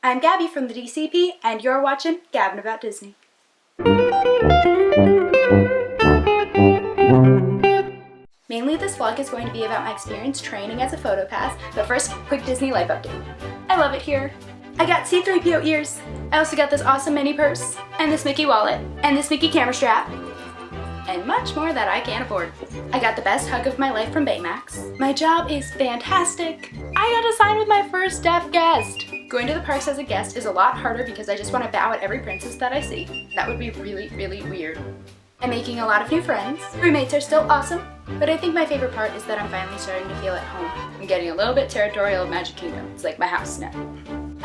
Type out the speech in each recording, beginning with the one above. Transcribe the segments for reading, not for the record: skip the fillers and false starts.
I'm Gabby from the DCP, and you're watching Gabbin' About Disney. Mainly this vlog is going to be about my experience training as a Photopass, but first, quick Disney life update. I love it here. I got C-3PO ears. I also got this awesome mini purse, and this Mickey wallet, and this Mickey camera strap, and much more that I can't afford. I got the best hug of my life from Baymax. My job is fantastic. I got to sign with my first deaf guest. Going to the parks as a guest is a lot harder because I just want to bow at every princess that I see. That would be really, really weird. I'm making a lot of new friends. Roommates are still awesome, but I think my favorite part is that I'm finally starting to feel at home. I'm getting a little bit territorial of Magic Kingdom. It's like my house now.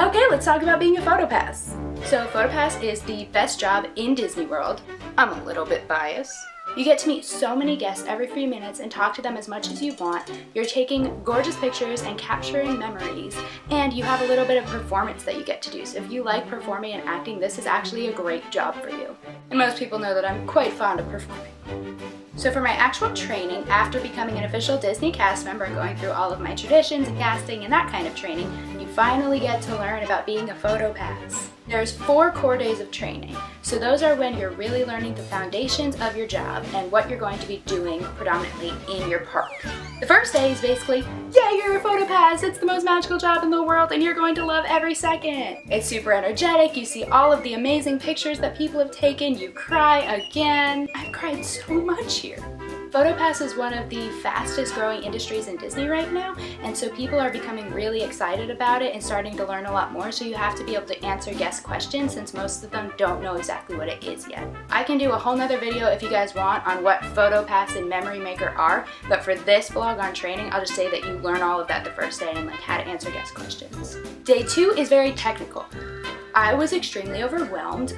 Okay, let's talk about being a Photopass. So Photopass is the best job in Disney World. I'm a little bit biased. You get to meet so many guests every few minutes and talk to them as much as you want. You're taking gorgeous pictures and capturing memories, and you have a little bit of performance that you get to do. So if you like performing and acting, this is actually a great job for you. And most people know that I'm quite fond of performing. So for my actual training, after becoming an official Disney cast member and going through all of my traditions and casting and that kind of training, you finally get to learn about being a Photopass. There's 4 core days of training, so those are when you're really learning the foundations of your job and what you're going to be doing predominantly in your park. The first day is basically, yeah, you're a Photopass, it's the most magical job in the world and you're going to love every second. It's super energetic, you see all of the amazing pictures that people have taken, you cry again. I've cried so much here. Photopass is one of the fastest growing industries in Disney right now, and so people are becoming really excited about it and starting to learn a lot more, so you have to be able to answer guest questions since most of them don't know exactly what it is yet. I can do a whole nother video if you guys want on what Photopass and Memory Maker are, but for this vlog on training, I'll just say that you learn all of that the first day and like how to answer guest questions. Day 2 is very technical. I was extremely overwhelmed.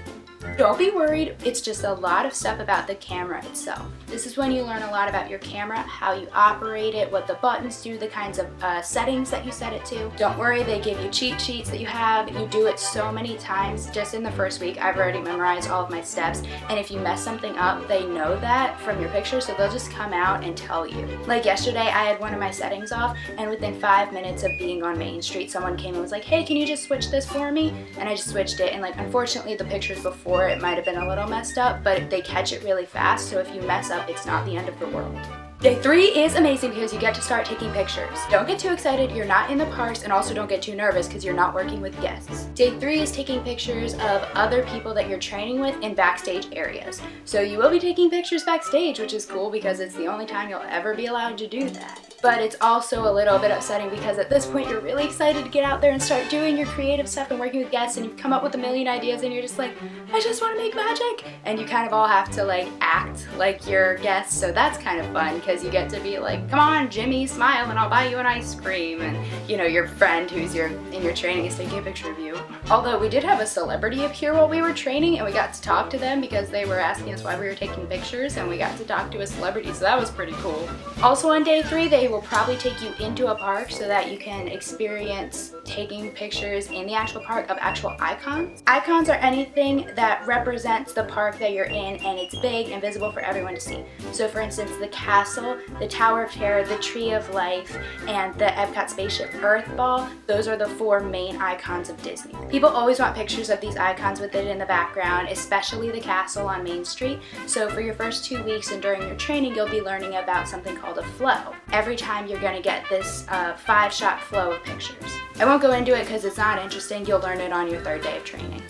Don't be worried, it's just a lot of stuff about the camera itself. This is when you learn a lot about your camera, how you operate it, what the buttons do, the kinds of settings that you set it to. Don't worry, they give you cheat sheets that you have. You do it so many times. Just in the first week, I've already memorized all of my steps, and if you mess something up, they know that from your picture, so they'll just come out and tell you. Like yesterday, I had one of my settings off, and within 5 minutes of being on Main Street, someone came and was like, hey, can you just switch this for me? And I just switched it, and like unfortunately the pictures before it might have been a little messed up, but they catch it really fast, so if you mess up, it's not the end of the world. Day 3 is amazing because you get to start taking pictures. Don't get too excited, you're not in the parks, and also don't get too nervous because you're not working with guests. Day 3 is taking pictures of other people that you're training with in backstage areas. So you will be taking pictures backstage, which is cool because it's the only time you'll ever be allowed to do that. But it's also a little bit upsetting because at this point you're really excited to get out there and start doing your creative stuff and working with guests, and you've come up with a million ideas and you're just like, I just want to make magic! And you kind of all have to like act like your guests, so that's kind of fun because you get to be like, come on Jimmy, smile and I'll buy you an ice cream, and you know, your friend who's in your training is taking a picture of you. Although we did have a celebrity appear while we were training and we got to talk to them because they were asking us why we were taking pictures, and we got to talk to a celebrity, so that was pretty cool. Also on day 3 they will probably take you into a park so that you can experience taking pictures in the actual park of actual icons. Icons are anything that represents the park that you're in and it's big and visible for everyone to see. So for instance, the castle, the Tower of Terror, the Tree of Life, and the Epcot Spaceship Earth Ball, those are the 4 main icons of Disney. People always want pictures of these icons with it in the background, especially the castle on Main Street. So for your first 2 weeks and during your training, you'll be learning about something called a flow. Every time you're going to get this 5-shot flow of pictures. I won't go into it because it's not interesting. You'll learn it on your 3rd day of training.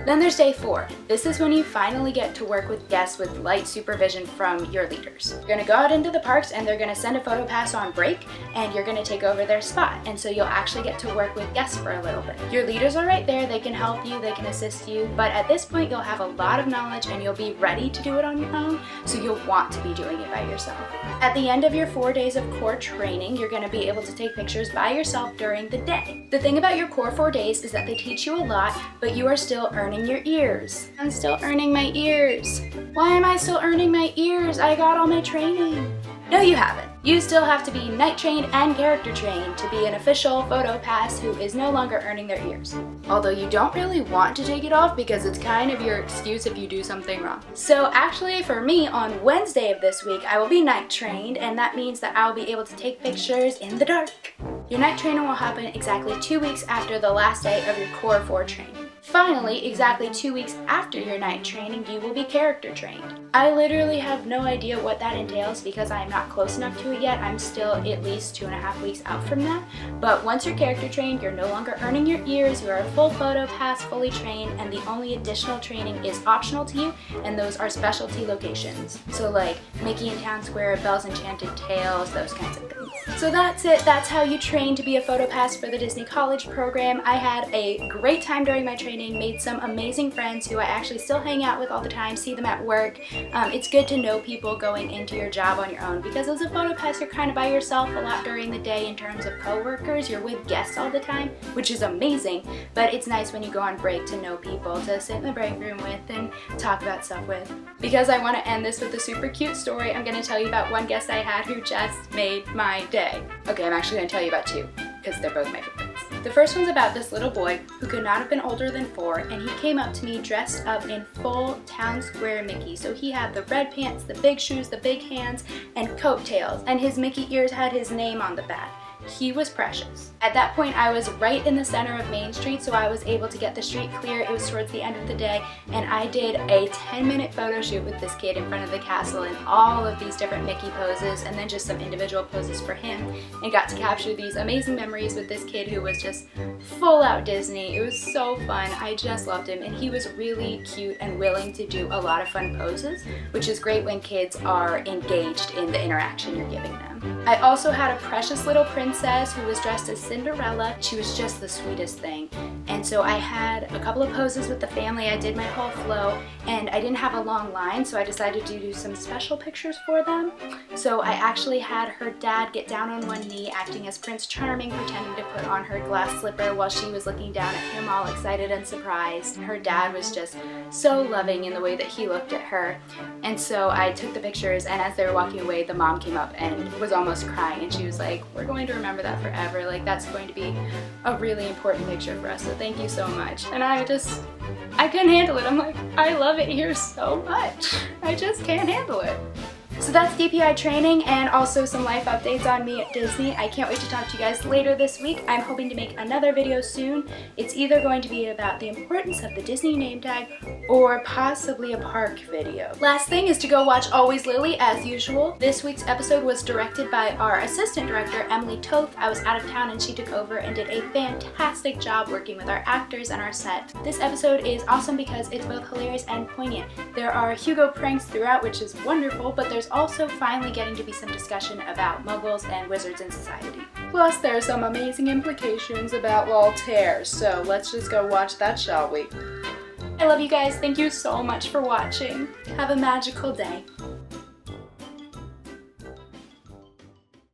Then there's day 4. This is when you finally get to work with guests with light supervision from your leaders. You're going to go out into the parks and they're going to send a Photopass on break and you're going to take over their spot, and so you'll actually get to work with guests for a little bit. Your leaders are right there, they can help you, they can assist you, but at this point you'll have a lot of knowledge and you'll be ready to do it on your own, so you'll want to be doing it by yourself. At the end of your 4 days of core training, you're going to be able to take pictures by yourself during the day. The thing about your core 4 days is that they teach you a lot, but you are still earning your ears. I'm still earning my ears. Why am I still earning my ears? I got all my training. No, you haven't. You still have to be night trained and character trained to be an official Photopass who is no longer earning their ears. Although you don't really want to take it off because it's kind of your excuse if you do something wrong. So actually for me, on Wednesday of this week, I will be night trained, and that means that I'll be able to take pictures in the dark. Your night training will happen exactly 2 weeks after the last day of your Core 4 training. Finally, exactly 2 weeks after your night training, you will be character trained. I literally have no idea what that entails because I am not close enough to it yet. I'm still at least 2.5 weeks out from that. But once you're character trained, you're no longer earning your ears, you are a full Photopass, fully trained, and the only additional training is optional to you, and those are specialty locations. So like Mickey in Town Square, Belle's Enchanted Tales, those kinds of things. So that's it. That's how you train to be a Photopass for the Disney College program. I had a great time during my training, made some amazing friends who I actually still hang out with all the time, see them at work. It's good to know people going into your job on your own because as a Photopass, you're kind of by yourself a lot during the day in terms of coworkers. You're with guests all the time, which is amazing, but it's nice when you go on break to know people to sit in the break room with and talk about stuff with. Because I want to end this with a super cute story, I'm going to tell you about one guest I had who just made my day. Okay, I'm actually going to tell you about two because they're both my favorites. The first one's about this little boy who could not have been older than 4, and he came up to me dressed up in full Town Square Mickey. So he had the red pants, the big shoes, the big hands, and coattails, and his Mickey ears had his name on the back. He was precious. At that point, I was right in the center of Main Street, so I was able to get the street clear. It was towards the end of the day, and I did a 10-minute photo shoot with this kid in front of the castle in all of these different Mickey poses, and then just some individual poses for him, and got to capture these amazing memories with this kid who was just full out Disney. It was so fun. I just loved him, and he was really cute and willing to do a lot of fun poses, which is great when kids are engaged in the interaction you're giving them. I also had a precious little princess who was dressed as Cinderella. She was just the sweetest thing. And so I had a couple of poses with the family. I did my whole flow, and I didn't have a long line, so I decided to do some special pictures for them. So I actually had her dad get down on one knee acting as Prince Charming, pretending to put on her glass slipper while she was looking down at him all excited and surprised. Her dad was just so loving in the way that he looked at her. And so I took the pictures, and as they were walking away, the mom came up and was almost crying, and she was like, "We're going to remember that forever. Like, that's going to be a really important picture for us, so thank you so much." And I couldn't handle it. I'm like, I love it here so much. I just can't handle it. So that's DPI training and also some life updates on me at Disney. I can't wait to talk to you guys later this week. I'm hoping to make another video soon. It's either going to be about the importance of the Disney name tag or possibly a park video. Last thing is to go watch Always Lily as usual. This week's episode was directed by our assistant director, Emily Toth. I was out of town and she took over and did a fantastic job working with our actors and our set. This episode is awesome because it's both hilarious and poignant. There are Hugo pranks throughout, which is wonderful, but there's also finally getting to be some discussion about muggles and wizards in society. Plus, there are some amazing implications about Voltaire, so let's just go watch that, shall we? I love you guys. Thank you so much for watching. Have a magical day.